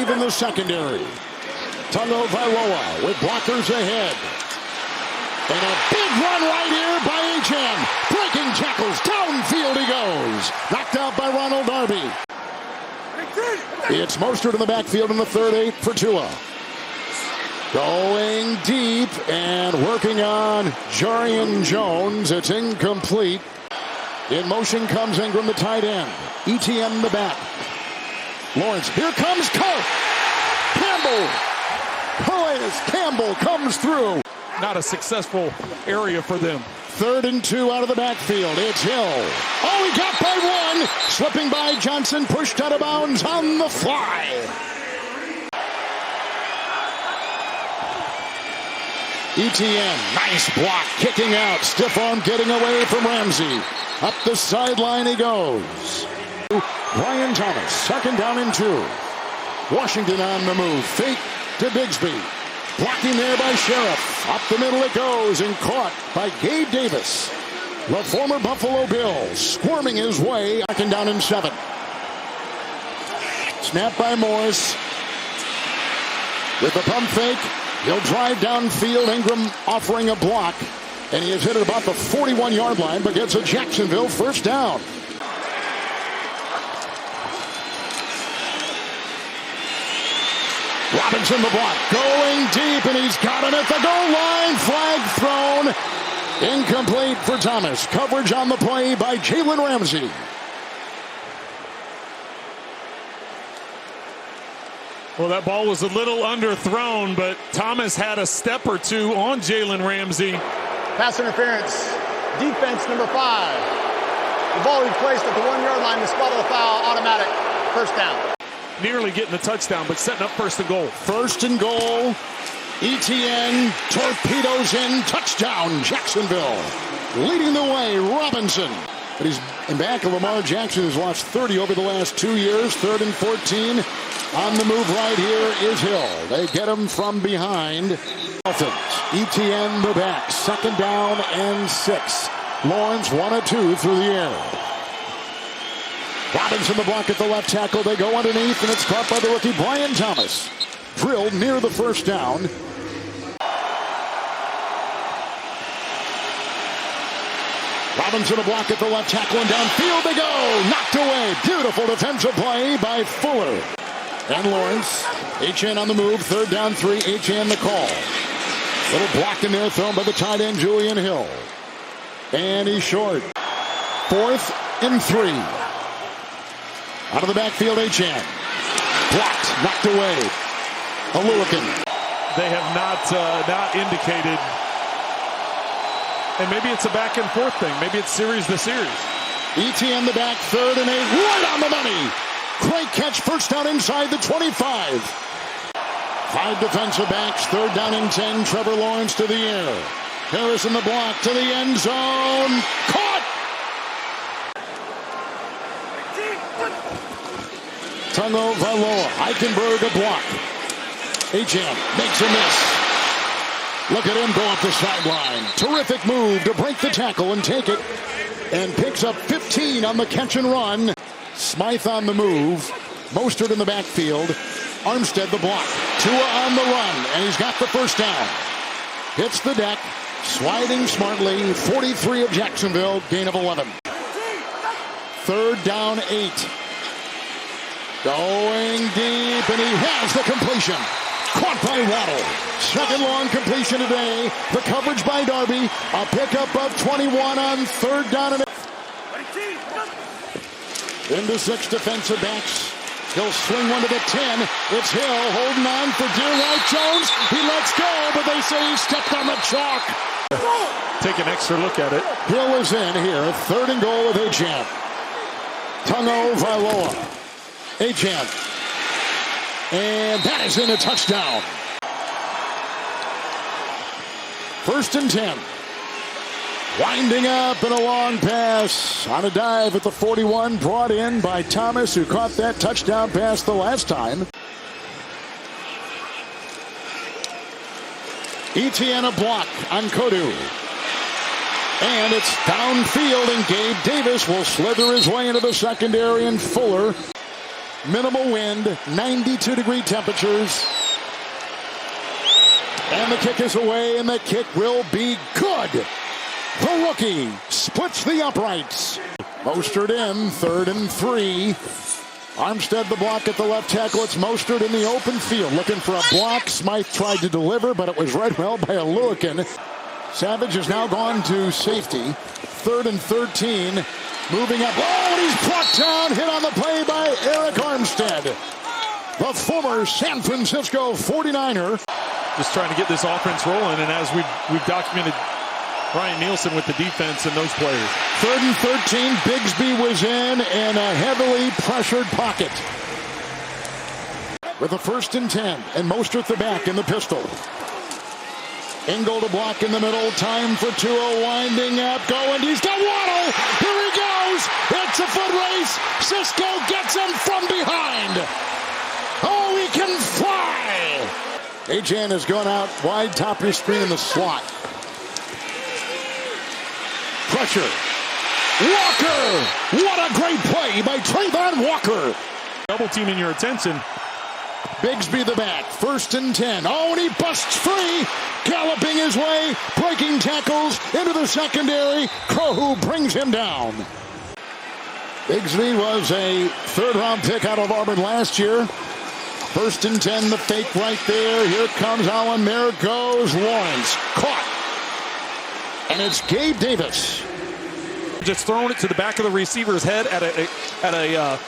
5 in the secondary. Tungo Vailoa with blockers ahead. And a big run right here by H.M. Breaking tackles. Downfield he goes. Knocked out by Ronald Darby. It's Mostert in the backfield in the 3rd 8 for Tua. Going deep and working on Jarian Jones. It's incomplete. In motion comes Ingram, the tight end. ETN the back. Lawrence, here comes Campbell. Calais Campbell comes through. Not a successful area for them. 3rd and 2 out of the backfield. It's Hill. Oh, he got by 1. Slipping by Johnson. Pushed out of bounds on the fly. ETN, nice block. Kicking out. Stiff arm getting away from Ramsey. Up the sideline he goes. Brian Thomas, 2nd down and 2. Washington on the move. Fake to Bigsby. Blocking there by Sheriff. Up the middle it goes and caught by Gabe Davis. The former Buffalo Bill squirming his way. 2nd down and 7. Snap by Morris. With the pump fake, he'll drive downfield. Ingram offering a block. And he has hit it about the 41-yard line, but gets a Jacksonville 1st down. Robinson the block, going deep, and he's got him at the goal line. Flag thrown. Incomplete for Thomas. Coverage on the play by Jalen Ramsey. Well, that ball was a little underthrown, but Thomas had a step or two on Jalen Ramsey. Pass interference. Defense number 5. The ball replaced at the 1-yard line. The spot of the foul, automatic. 1st down. Nearly getting the touchdown, but setting up 1st and goal. 1st and goal. ETN torpedoes in. Touchdown, Jacksonville. Leading the way, Robinson. But he's in back of Lamar Jackson, who's lost 30 over the last 2 years. 3rd and 14. On the move right here is Hill. They get him from behind. Dolphins. ETN the back. 2nd down and 6. Lawrence 1 of 2 through the air. Robinson the block at the left tackle. They go underneath, and it's caught by the rookie Brian Thomas. Drilled near the 1st down. Robinson a block at the left tackle, and downfield they go. Knocked away. Beautiful defensive play by Fuller. And Lawrence. HN on the move. 3rd down 3. HN the call. Little block in there thrown by the tight end Julian Hill. And he's short. 4th and 3. Out of the backfield, HN. Blocked. Knocked away. Aluakin. They have not indicated. And maybe it's a back and forth thing. Maybe it's series to series. ETN the back. 3rd and 8. Right on the money. Great catch. 1st down inside the 25. 5 defensive backs. 3rd down and 10. Trevor Lawrence to the air. Harrison the block to the end zone. Caught. Tungo Vailoa. Eichenberg a block. HM makes a miss. Look at him go up the sideline. Terrific move to break the tackle and take it. And picks up 15 on the catch and run. Smythe on the move. Mostert in the backfield. Armstead the block. Tua on the run. And he's got the 1st down. Hits the deck. Sliding smartly. 43 of Jacksonville. Gain of 11. 3rd down 8. Going deep, and he has the completion. Caught by Waddle. 2nd long completion today. The coverage by Darby. A pickup of 21 on 3rd down. And into 6 defensive backs. He'll swing one to the 10. It's Hill holding on for dear life. Jones. He lets go, but they say he stepped on the chalk. Take an extra look at it. Hill is in here. 3rd and goal with HM. Tungo Vailoa. HM. And that is in a touchdown. 1st and 10. Winding up and a long pass on a dive at the 41, brought in by Thomas, who caught that touchdown pass the last time. ETN a block on Kodu. And it's downfield, and Gabe Davis will slither his way into the secondary, and Fuller minimal wind, 92-degree temperatures. And the kick is away, and the kick will be good. The rookie splits the uprights. Mostert in, 3rd and 3. Armstead the block at the left tackle. It's Mostert in the open field looking for a block. Smythe tried to deliver, but it was read well by Aluakin. Savage has now gone to safety. 3rd and 13. Moving up. Oh, and he's brought down. Hit on the play by Eric Armstead. The former San Francisco 49er. Just trying to get this offense rolling, and as we've documented Ryan Nielsen with the defense and those players. 3rd and 13. Bigsby was in a heavily pressured pocket. With a 1st and 10, and Mostert the back in the pistol. Ingold to block in the middle. Time for Tua winding up. Going. He's got Waddle. Here he goes. It's a foot race. Cisco gets him from behind. Oh, he can fly. Achane has gone out wide, top of your screen in the slot. Pressure. Walker. What a great play by Trayvon Walker. Double teaming your attention. Bigsby the back. 1st and 10. Oh, and he busts free. Galloping his way. Breaking tackles into the secondary. Krohu brings him down. Bigsby was a 3rd-round pick out of Auburn last year. 1st and 10. The fake right there. Here comes Allen. There goes Lawrence. Caught. And it's Gabe Davis. Just throwing it to the back of the receiver's head at a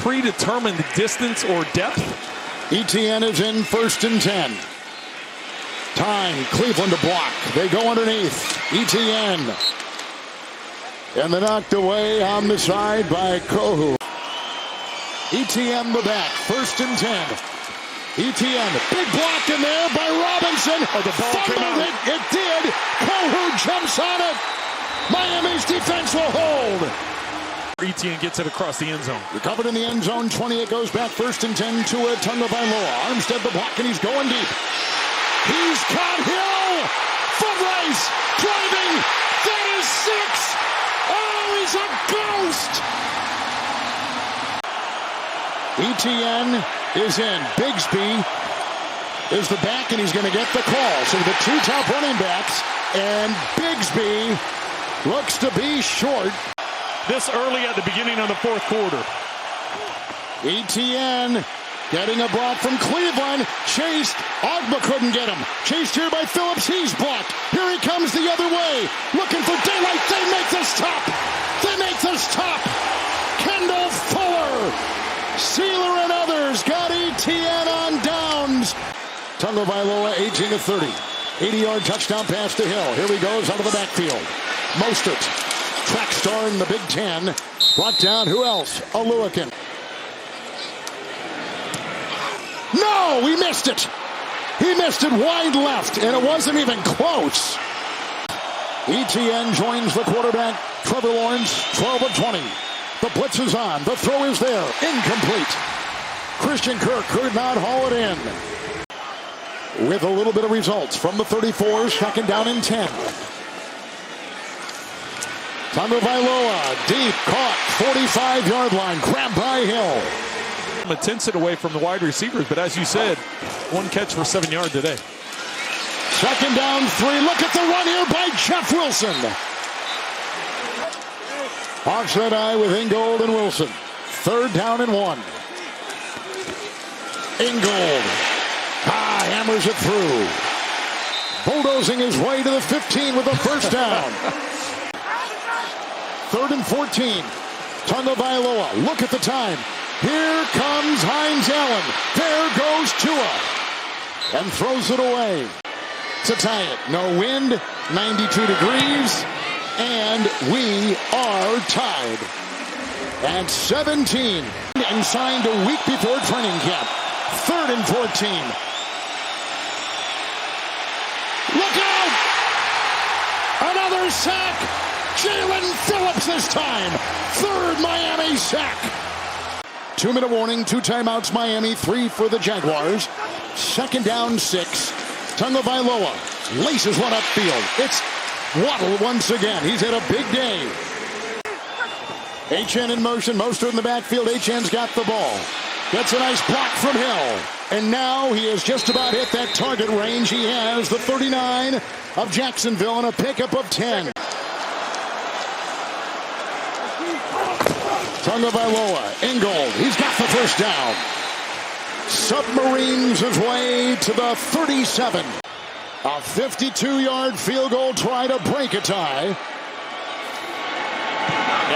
predetermined distance or depth. Etienne is in 1st and 10. Time, Cleveland to block. They go underneath. Etienne. And they're knocked away on the side by Krohu. Etienne the back, 1st and 10. Etienne, big block in there by Robinson. Oh, the ball came out. It did. Krohu jumps on it. Miami's defense will hold. Etienne gets it across the end zone. Recovered in the end zone. 20. It goes back 1st and 10 to a Tagovailoa. Armstead the block, and he's going deep. He's got Hill. Foot race. Driving. That is 6. Oh, he's a ghost. Etienne is in. Bigsby is the back, and he's going to get the call. So the 2 top running backs, and Bigsby looks to be short. This early at the beginning of the 4th quarter. Etienne getting a block from Cleveland. Chased. Ogba couldn't get him. Chased here by Phillips. He's blocked. Here he comes the other way. Looking for daylight. They make the stop. They make the stop. Kendall Fuller. Sealer and others got Etienne on downs. Tagovailoa aging at 30. 80-yard touchdown pass to Hill. Here he goes out of the backfield. Mostert. Track star in the Big Ten. Brought down, who else? Aluakin. No, he missed it. He missed it wide left, and it wasn't even close. Etienne joins the quarterback, Trevor Lawrence, 12 of 20. The blitz is on. The throw is there. Incomplete. Christian Kirk could not haul it in. With a little bit of results from the 34, 2nd down and 10. Tagovailoa, deep, caught, 45-yard line, grabbed by Hill. Attention away from the wide receivers, but as you said, 1 catch for 7 yards today. 2nd down, 3. Look at the run here by Jeff Wilson. Offset eye with Ingold and Wilson. 3rd down and 1. Ingold. Hammers it through. Bulldozing his way to the 15 with a 1st down. 3rd and 14. Tagovailoa. Look at the time. Here comes Hines Allen. There goes Tua. And throws it away. To tie it. No wind. 92 degrees. And we are tied. At 17. And signed a week before training camp. 3rd and 14. Look out! Another sack. Jalen Phillips this time. 3rd Miami sack. 2-minute warning, 2 timeouts Miami, 3 for the Jaguars. 2nd down, 6. Tagovailoa laces one upfield. It's Waddle once again. He's had a big day. Achane in motion. Mostert in the backfield. Achane's got the ball. Gets a nice block from Hill. And now he has just about hit that target range. He has the 39 of Jacksonville and a pickup of 10. Tagovailoa, Ingold, he's got the first down. Submarines his way to the 37. A 52-yard field goal try to break a tie.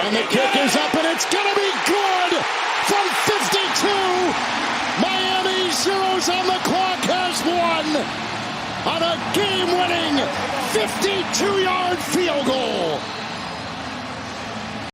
And the kick is up, and it's going to be good from 52. Miami zeros on the clock, has won on a game-winning 52-yard field goal.